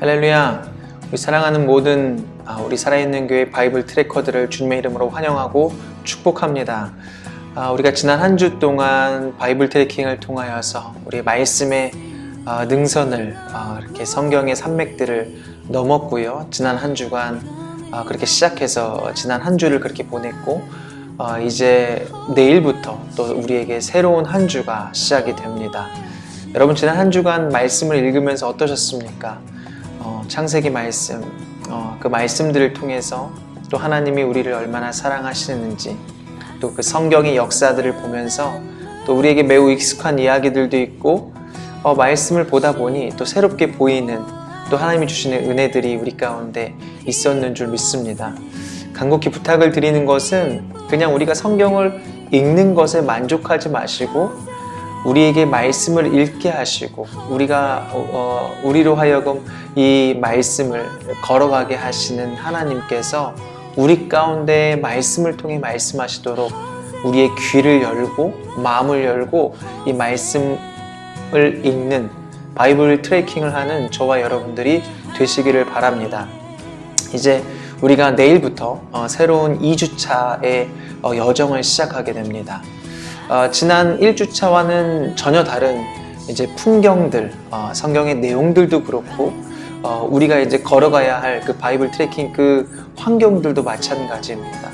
할렐루야. 우리 사랑하는 모든 우리 살아있는 교회 바이블 트래커들을 주님의 이름으로 환영하고 축복합니다. 우리가 지난 한 주 동안 바이블 트래킹을 통하여서 우리의 말씀의 능선을 이렇게 성경의 산맥들을 넘었고요. 지난 한 주간 그렇게 시작해서 지난 한 주를 그렇게 보냈고 이제 내일부터 또 우리에게 새로운 한 주가 시작이 됩니다. 여러분, 지난 한 주간 말씀을 읽으면서 어떠셨습니까? 창세기 말씀, 그 말씀들을 통해서 또 하나님이 우리를 얼마나 사랑하시는지, 또 그 성경의 역사들을 보면서 또 우리에게 매우 익숙한 이야기들도 있고 말씀을 보다 보니 또 새롭게 보이는 또 하나님이 주시는 은혜들이 우리 가운데 있었는 줄 믿습니다. 간곡히 부탁을 드리는 것은 그냥 우리가 성경을 읽는 것에 만족하지 마시고 우리에게 말씀을 읽게 하시고 우리로 하여금 이 말씀을 걸어가게 하시는 하나님께서 우리 가운데 말씀을 통해 말씀하시도록 우리의 귀를 열고 마음을 열고 이 말씀을 읽는 바이블 트래킹을 하는 저와 여러분들이 되시기를 바랍니다. 이제 우리가 내일부터 새로운 2주차의 여정을 시작하게 됩니다. 지난 1주차와는 전혀 다른 이제 풍경들, 성경의 내용들도 그렇고 우리가 이제 걸어가야 할 그 바이블 트래킹 그 환경들도 마찬가지입니다.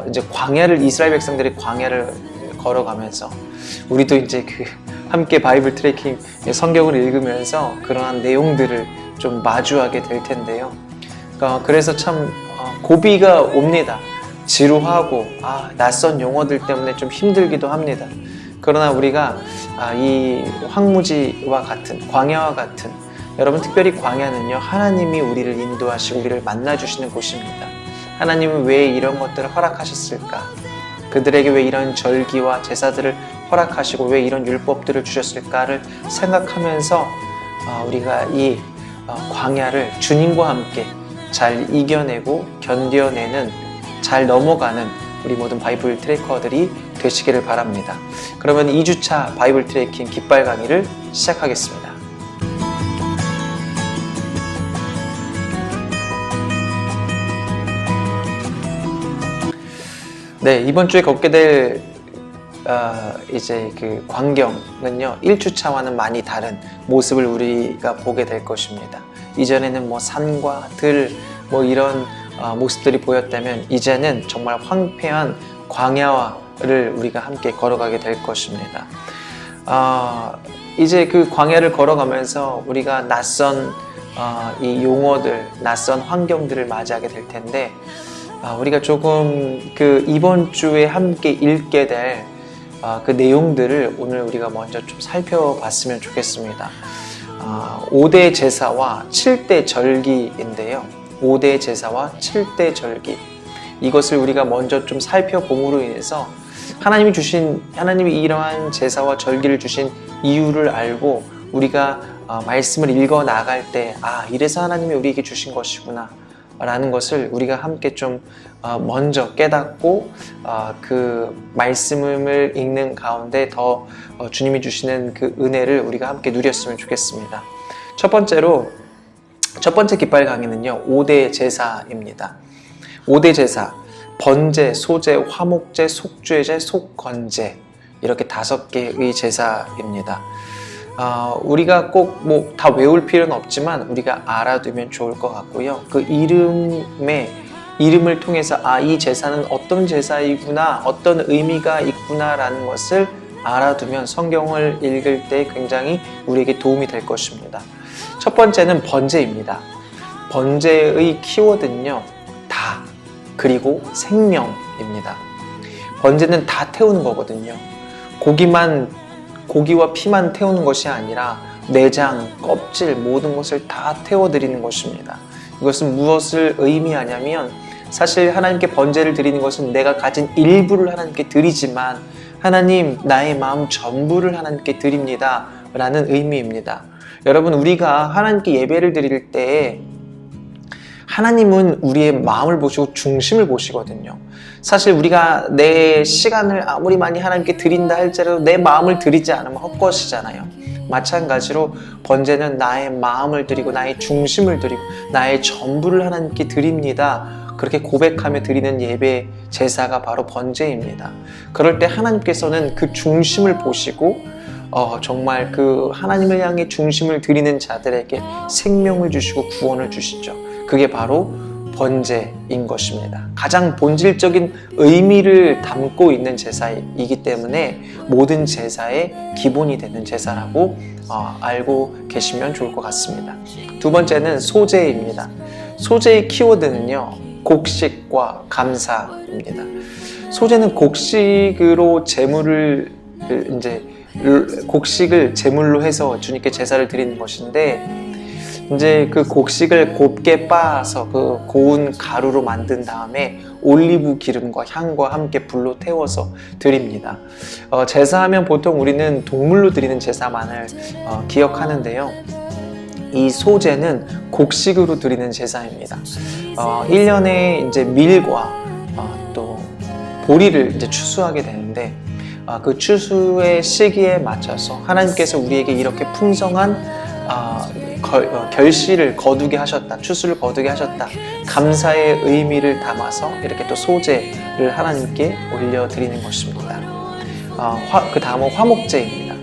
이제 이스라엘 백성들이 광야를 걸어가면서 우리도 이제 함께 바이블 트래킹 성경을 읽으면서 그러한 내용들을 좀 마주하게 될 텐데요. 그래서 참 고비가 옵니다. 지루하고 낯선 용어들 때문에 좀 힘들기도 합니다. 그러나 우리가 이 황무지와 같은, 광야와 같은, 여러분, 특별히 광야는요, 하나님이 우리를 인도하시고 우리를 만나주시는 곳입니다. 하나님은 왜 이런 것들을 허락하셨을까? 그들에게 왜 이런 절기와 제사들을 허락하시고 왜 이런 율법들을 주셨을까를 생각하면서 우리가 이 광야를 주님과 함께 잘 이겨내고 견뎌내는, 잘 넘어가는 우리 모든 바이블 트래커들이 되시기를 바랍니다. 그러면 2주차 바이블 트래킹 깃발 강의를 시작하겠습니다. 네, 이번 주에 걷게 될 이제 그 광경은요, 1주차와는 많이 다른 모습을 우리가 보게 될 것입니다. 이전에는 산과 들 이런 모습들이 보였다면 이제는 정말 황폐한 광야를 우리가 함께 걸어가게 될 것입니다. 이제 그 광야를 걸어가면서 우리가 낯선 이 용어들, 낯선 환경들을 맞이하게 될 텐데 우리가 조금 이번 주에 함께 읽게 될 그 내용들을 오늘 우리가 먼저 좀 살펴봤으면 좋겠습니다. 5대 제사와 7대 절기인데요. 5대 제사와 7대 절기, 이것을 우리가 먼저 좀 살펴봄으로 인해서 하나님이 이러한 제사와 절기를 주신 이유를 알고 우리가 말씀을 읽어 나갈 때 이래서 하나님이 우리에게 주신 것이구나 라는 것을 우리가 함께 좀 먼저 깨닫고 그 말씀을 읽는 가운데 더 주님이 주시는 그 은혜를 우리가 함께 누렸으면 좋겠습니다. 첫 번째 깃발 강의는요, 5대 제사입니다. 5대 제사, 번제, 소제, 화목제, 속죄제, 속건제, 이렇게 5개의 제사입니다. 우리가 꼭 다 외울 필요는 없지만 우리가 알아두면 좋을 것 같고요. 그 이름을 통해서 이 제사는 어떤 제사이구나, 어떤 의미가 있구나 라는 것을 알아두면 성경을 읽을 때 굉장히 우리에게 도움이 될 것입니다. 첫 번째는 번제입니다. 번제의 키워드는요, 다, 그리고 생명입니다. 번제는 다 태우는 거거든요. 고기와 피만 태우는 것이 아니라 내장, 껍질, 모든 것을 다 태워드리는 것입니다. 이것은 무엇을 의미하냐면, 사실 하나님께 번제를 드리는 것은 내가 가진 일부를 하나님께 드리지만 하나님, 나의 마음 전부를 하나님께 드립니다 라는 의미입니다. 여러분, 우리가 하나님께 예배를 드릴 때 하나님은 우리의 마음을 보시고 중심을 보시거든요. 사실 우리가 내 시간을 아무리 많이 하나님께 드린다 할지라도 내 마음을 드리지 않으면 헛것이잖아요. 마찬가지로 번제는 나의 마음을 드리고 나의 중심을 드리고 나의 전부를 하나님께 드립니다. 그렇게 고백하며 드리는 예배 제사가 바로 번제입니다. 그럴 때 하나님께서는 그 중심을 보시고 정말 그 하나님을 향해 중심을 드리는 자들에게 생명을 주시고 구원을 주시죠. 그게 바로 번제인 것입니다. 가장 본질적인 의미를 담고 있는 제사이기 때문에 모든 제사의 기본이 되는 제사라고 알고 계시면 좋을 것 같습니다. 두 번째는 소제입니다. 소제의 키워드는요, 곡식과 감사입니다. 소제는 곡식으로 곡식을 제물로 해서 주님께 제사를 드리는 것인데, 이제 그 곡식을 곱게 빻아서 그 고운 가루로 만든 다음에 올리브 기름과 향과 함께 불로 태워서 드립니다. 제사하면 보통 우리는 동물로 드리는 제사만을 기억하는데요. 이 소제는 곡식으로 드리는 제사입니다. 1년에 이제 밀과 또 보리를 이제 추수하게 되는데, 그 추수의 시기에 맞춰서 하나님께서 우리에게 이렇게 풍성한 결실을 거두게 하셨다, 추수를 거두게 하셨다, 감사의 의미를 담아서 이렇게 또 소제를 하나님께 올려드리는 것입니다. 그 다음은 화목제입니다.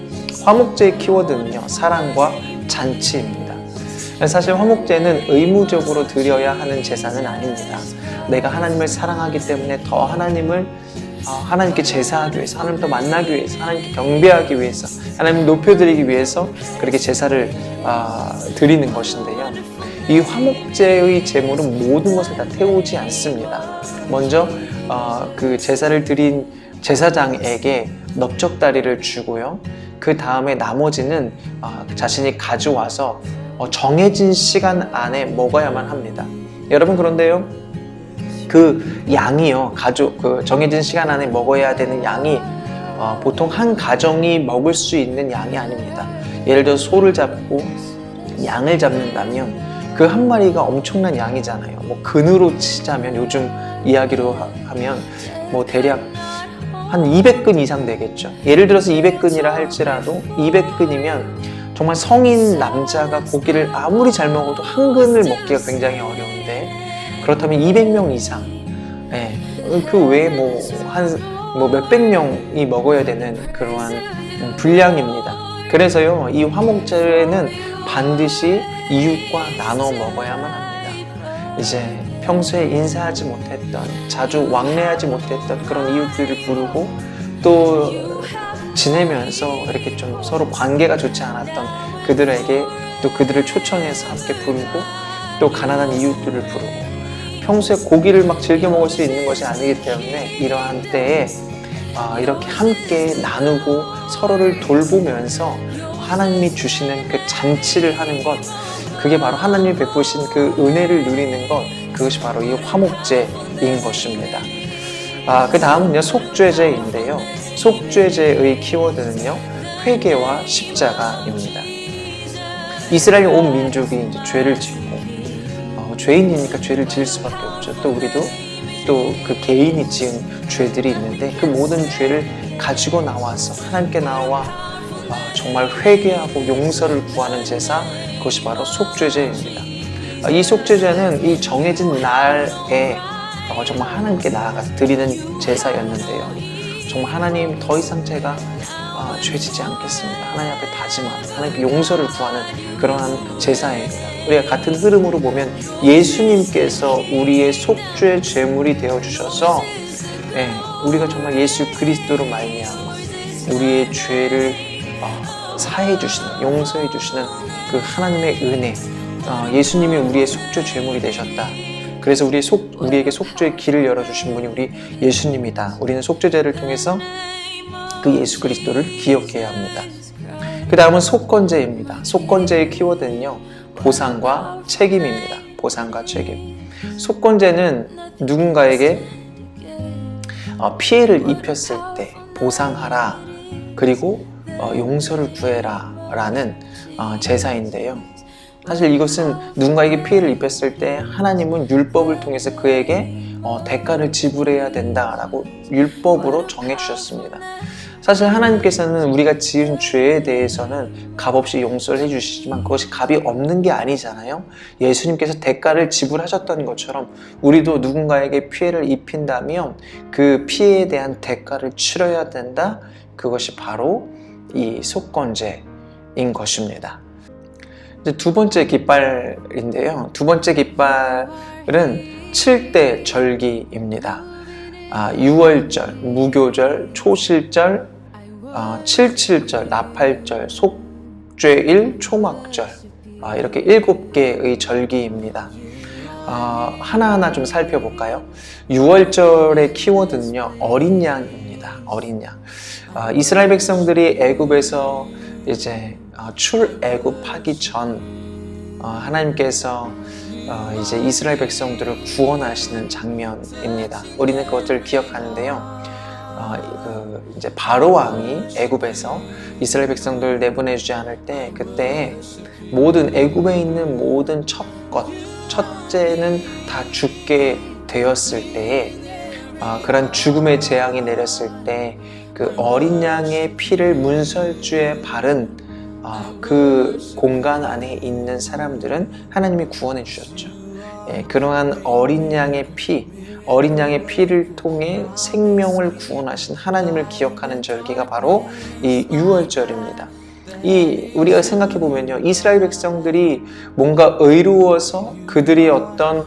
화목제의 키워드는요, 사랑과 잔치입니다. 사실 화목제는 의무적으로 드려야 하는 제사는 아닙니다. 내가 하나님을 사랑하기 때문에 더 하나님께 제사하기 위해서, 하나님 더 만나기 위해서, 하나님께 경배하기 위해서, 하나님을 높여드리기 위해서 그렇게 제사를 드리는 것인데요. 이 화목제의 제물은 모든 것을 다 태우지 않습니다. 먼저 그 제사를 드린 제사장에게 넓적다리를 주고요. 그 다음에 나머지는 자신이 가져와서 정해진 시간 안에 먹어야만 합니다. 여러분, 그런데요, 그 양이요, 정해진 시간 안에 먹어야 되는 양이 보통 한 가정이 먹을 수 있는 양이 아닙니다. 예를 들어 소를 잡고 양을 잡는다면 그 한 마리가 엄청난 양이잖아요. 뭐 근으로 치자면, 요즘 이야기로 하면 뭐 대략 한 200근 이상 되겠죠. 예를 들어서 200근이라 할지라도 200근이면 정말 성인 남자가 고기를 아무리 잘 먹어도 한 근을 먹기가 굉장히 어려운데, 그렇다면 200명 이상, 그 외에 몇백 명이 먹어야 되는 그러한 분량입니다. 그래서요, 이 화목제는 반드시 이웃과 나눠 먹어야만 합니다. 이제 평소에 인사하지 못했던, 자주 왕래하지 못했던 그런 이웃들을 부르고, 또 지내면서 이렇게 좀 서로 관계가 좋지 않았던 그들에게 또 그들을 초청해서 함께 부르고, 또 가난한 이웃들을 부르고, 평소에 고기를 막 즐겨 먹을 수 있는 것이 아니기 때문에 이러한 때에 이렇게 함께 나누고 서로를 돌보면서 하나님이 주시는 그 잔치를 하는 것, 그게 바로 하나님이 베푸신 그 은혜를 누리는 것, 그것이 바로 이 화목제인 것입니다. 그 다음은요, 속죄제인데요. 속죄제의 키워드는요, 회개와 십자가입니다. 이스라엘 온 민족이 이제 죄를 짓고, 죄인이니까 죄를 지을 수밖에 없죠. 또 우리도 또 그 개인이 지은 죄들이 있는데, 그 모든 죄를 가지고 나와서 하나님께 나와 정말 회개하고 용서를 구하는 제사, 그것이 바로 속죄제입니다. 이 속죄제는 이 정해진 날에 정말 하나님께 나아가서 드리는 제사였는데요. 정말 하나님, 더 이상 제가 죄지지 않겠습니다. 하나님 앞에 다짐하고 하나님께 용서를 구하는 그러한 제사입니다. 우리가 같은 흐름으로 보면 예수님께서 우리의 속죄 제물이 되어 주셔서, 우리가 정말 예수 그리스도로 말미암아 우리의 죄를 사해 주시는, 용서해 주시는 그 하나님의 은혜, 예수님이 우리의 속죄 제물이 되셨다. 그래서 우리에게 속죄의 길을 열어주신 분이 우리 예수님이다. 우리는 속죄제를 통해서 그 예수 그리스도를 기억해야 합니다. 그 다음은 속건제입니다. 속건제의 키워드는요, 보상과 책임입니다. 보상과 책임. 속건제는 누군가에게 피해를 입혔을 때 보상하라, 그리고 용서를 구해라 라는 제사인데요. 사실 이것은 누군가에게 피해를 입혔을 때 하나님은 율법을 통해서 그에게 대가를 지불해야 된다라고 율법으로 정해주셨습니다. 사실 하나님께서는 우리가 지은 죄에 대해서는 값없이 용서를 해주시지만 그것이 값이 없는 게 아니잖아요. 예수님께서 대가를 지불하셨던 것처럼 우리도 누군가에게 피해를 입힌다면 그 피해에 대한 대가를 치러야 된다. 그것이 바로 이 속건제인 것입니다. 이제 두 번째 깃발인데요. 두 번째 깃발은 7대 절기입니다. 6월절, 무교절, 초실절, 7.7절, 나팔절, 속죄일, 초막절, 이렇게 7개의 절기입니다. 하나하나 좀 살펴볼까요? 6월절의 키워드는요, 어린 양입니다. 어린 양. 이스라엘 백성들이 애굽에서 이제 출애굽하기 전 하나님께서 이제 이스라엘 백성들을 구원하시는 장면입니다. 우리는 그것을 기억하는데요. 이제 바로 왕이 애굽에서 이스라엘 백성들을 내보내주지 않을 때 그때 모든 애굽에 있는 모든 첫째는 다 죽게 되었을 때에 그런 죽음의 재앙이 내렸을 때 그 어린 양의 피를 문설주에 바른 그 공간 안에 있는 사람들은 하나님이 구원해 주셨죠. 그러한 어린 양의 피를 통해 생명을 구원하신 하나님을 기억하는 절기가 바로 이 6월절입니다. 우리가 생각해 보면요, 이스라엘 백성들이 뭔가 의로워서 그들이 어떤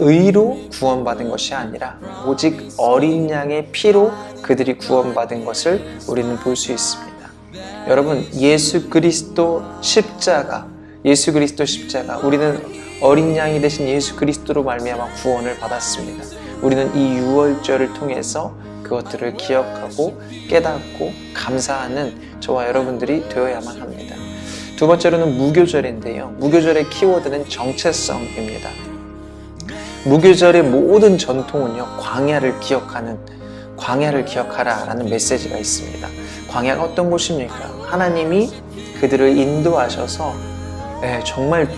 의로 구원받은 것이 아니라 오직 어린 양의 피로 그들이 구원받은 것을 우리는 볼 수 있습니다. 여러분, 예수 그리스도 십자가, 우리는 어린 양이 되신 예수 그리스도로 말미암아 구원을 받았습니다. 우리는 이 6월절을 통해서 그것들을 기억하고 깨닫고 감사하는 저와 여러분들이 되어야만 합니다. 두 번째로는 무교절인데요. 무교절의 키워드는 정체성입니다. 무교절의 모든 전통은요, 광야를 기억하라라는 메시지가 있습니다. 광야가 어떤 곳입니까? 하나님이 그들을 인도하셔서 정말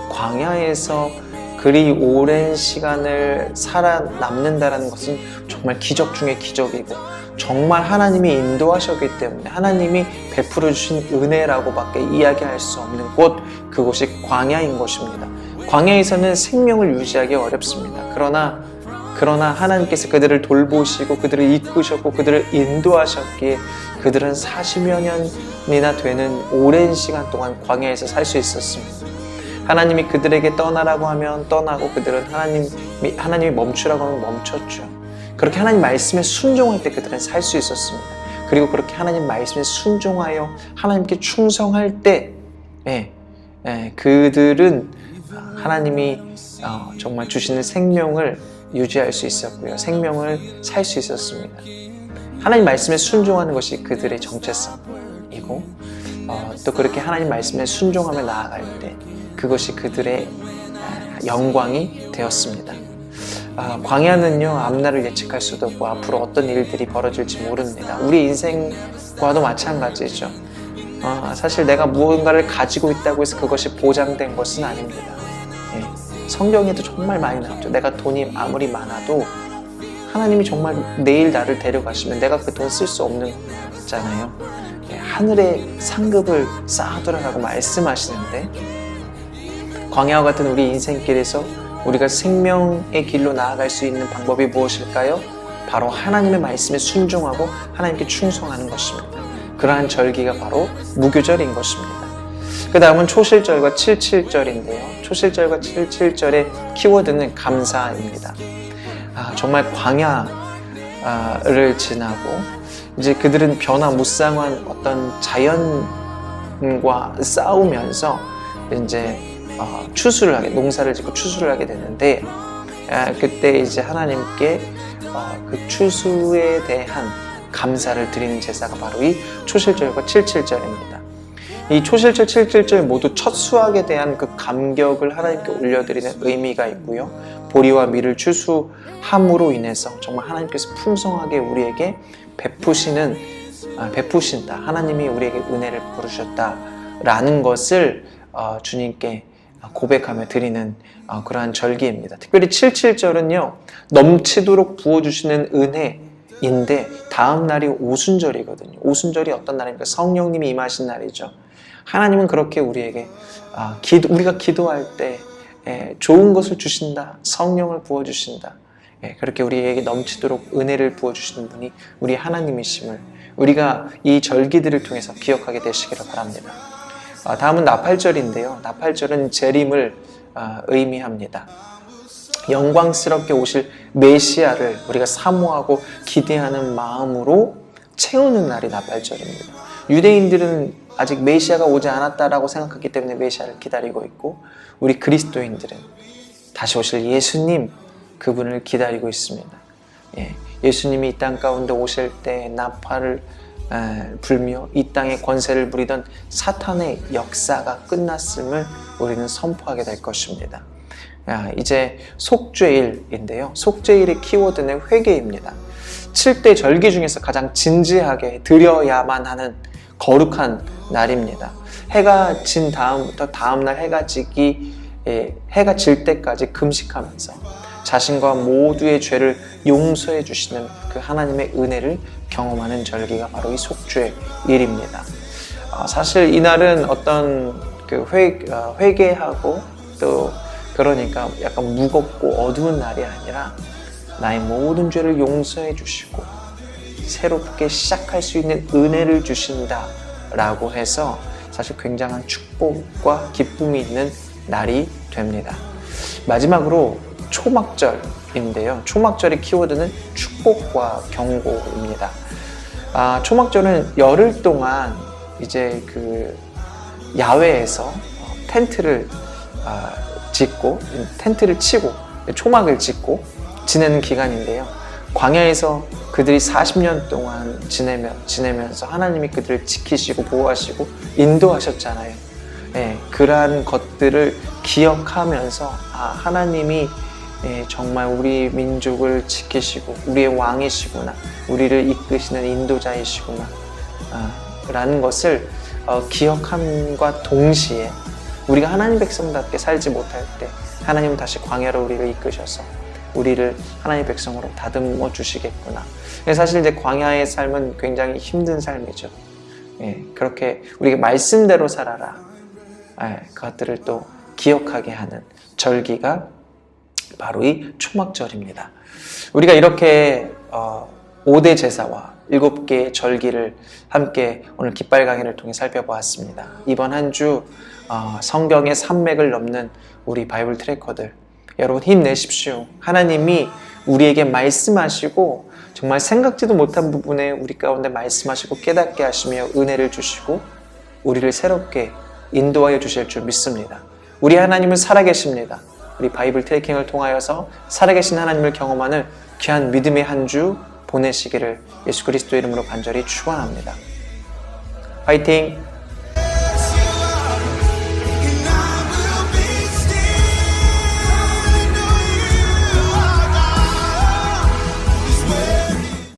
광야에서 그리 오랜 시간을 살아남는다는 것은 정말 기적 중의 기적이고 정말 하나님이 인도하셨기 때문에 하나님이 베풀어 주신 은혜라고밖에 이야기할 수 없는 곳, 그곳이 광야인 것입니다. 광야에서는 생명을 유지하기 어렵습니다. 그러나 하나님께서 그들을 돌보시고 그들을 이끄셨고 그들을 인도하셨기에 그들은 40여 년이나 되는 오랜 시간 동안 광야에서 살 수 있었습니다. 하나님이 그들에게 떠나라고 하면 떠나고 그들은 하나님이 멈추라고 하면 멈췄죠. 그렇게 하나님 말씀에 순종할 때 그들은 살 수 있었습니다. 그리고 그렇게 하나님 말씀에 순종하여 하나님께 충성할 때 그들은 하나님이 정말 주시는 생명을 유지할 수 있었고요. 생명을 살 수 있었습니다. 하나님 말씀에 순종하는 것이 그들의 정체성이고 또 그렇게 하나님 말씀에 순종하며 나아갈 때 그것이 그들의 영광이 되었습니다. 광야는요, 앞날을 예측할 수도 없고 앞으로 어떤 일들이 벌어질지 모릅니다. 우리 인생과도 마찬가지죠. 사실 내가 무언가를 가지고 있다고 해서 그것이 보장된 것은 아닙니다. 성경에도 정말 많이 나오죠. 내가 돈이 아무리 많아도 하나님이 정말 내일 나를 데려가시면 내가 그 돈 쓸 수 없는 거잖아요. 하늘의 상급을 쌓아두라라고 말씀하시는데 광야와 같은 우리 인생길에서 우리가 생명의 길로 나아갈 수 있는 방법이 무엇일까요? 바로 하나님의 말씀에 순종하고 하나님께 충성하는 것입니다. 그러한 절기가 바로 무교절인 것입니다. 그 다음은 초실절과 7.7절인데요. 초실절과 7.7절의 키워드는 감사입니다. 정말 광야를 지나고 이제 그들은 변화무쌍한 어떤 자연과 싸우면서 이제 농사를 짓고 추수를 하게 되는데 그때 이제 하나님께 그 추수에 대한 감사를 드리는 제사가 바로 이 초실절과 7.7절입니다. 이 초실절, 7.7절 모두 첫 수확에 대한 그 감격을 하나님께 올려드리는 의미가 있고요. 보리와 밀을 추수함으로 인해서 정말 하나님께서 풍성하게 우리에게 베푸신다. 하나님이 우리에게 은혜를 부르셨다라는 것을 주님께 고백하며 드리는 그러한 절기입니다. 특별히 7.7절은요, 넘치도록 부어주시는 은혜, 인데 다음 날이 오순절이거든요. 오순절이 어떤 날입니까? 성령님이 임하신 날이죠. 하나님은 그렇게 우리에게 우리가 기도할 때 좋은 것을 주신다. 성령을 부어주신다. 그렇게 우리에게 넘치도록 은혜를 부어주시는 분이 우리 하나님이심을 우리가 이 절기들을 통해서 기억하게 되시기를 바랍니다. 다음은 나팔절인데요. 나팔절은 재림을 의미합니다. 영광스럽게 오실 메시아를 우리가 사모하고 기대하는 마음으로 채우는 날이 나팔절입니다. 유대인들은 아직 메시아가 오지 않았다라고 생각했기 때문에 메시아를 기다리고 있고, 우리 그리스도인들은 다시 오실 예수님, 그분을 기다리고 있습니다. 예수님이 이 땅 가운데 오실 때 나팔을 불며 이 땅에 권세를 부리던 사탄의 역사가 끝났음을 우리는 선포하게 될 것입니다. 이제 속죄일인데요. 속죄일의 키워드는 회개입니다. 7대 절기 중에서 가장 진지하게 드려야만 하는 거룩한 날입니다. 해가 진 다음부터 다음날 해가 질 때까지 금식하면서 자신과 모두의 죄를 용서해 주시는 그 하나님의 은혜를 경험하는 절기가 바로 이 속죄일입니다. 사실 이날은 어떤 그 회개하고 또 그러니까 약간 무겁고 어두운 날이 아니라 나의 모든 죄를 용서해 주시고 새롭게 시작할 수 있는 은혜를 주신다라고 해서 사실 굉장한 축복과 기쁨이 있는 날이 됩니다. 마지막으로 초막절인데요. 초막절의 키워드는 축복과 경고입니다. 초막절은 열흘 동안 이제 그 야외에서 텐트를 치고 초막을 짓고 지내는 기간인데요. 광야에서 그들이 40년 동안 지내면서 하나님이 그들을 지키시고 보호하시고 인도하셨잖아요. 그러한 것들을 기억하면서 하나님이 정말 우리 민족을 지키시고 우리의 왕이시구나, 우리를 이끄시는 인도자이시구나 라는 것을 기억함과 동시에 우리가 하나님 백성답게 살지 못할 때 하나님은 다시 광야로 우리를 이끄셔서 우리를 하나님의 백성으로 다듬어 주시겠구나. 사실 이제 광야의 삶은 굉장히 힘든 삶이죠. 그렇게 우리가 말씀대로 살아라. 그것들을 또 기억하게 하는 절기가 바로 이 초막절입니다. 우리가 이렇게 5대 제사와 7개의 절기를 함께 오늘 깃발 강의를 통해 살펴보았습니다. 이번 한 주 성경의 산맥을 넘는 우리 바이블 트래커들, 여러분 힘내십시오. 하나님이 우리에게 말씀하시고 정말 생각지도 못한 부분에 우리 가운데 말씀하시고 깨닫게 하시며 은혜를 주시고 우리를 새롭게 인도하여 주실 줄 믿습니다. 우리 하나님은 살아계십니다. 우리 바이블 트래킹을 통하여서 살아계신 하나님을 경험하는 귀한 믿음의 한 주 보내시기를 예수 그리스도 이름으로 간절히 축원합니다. 화이팅!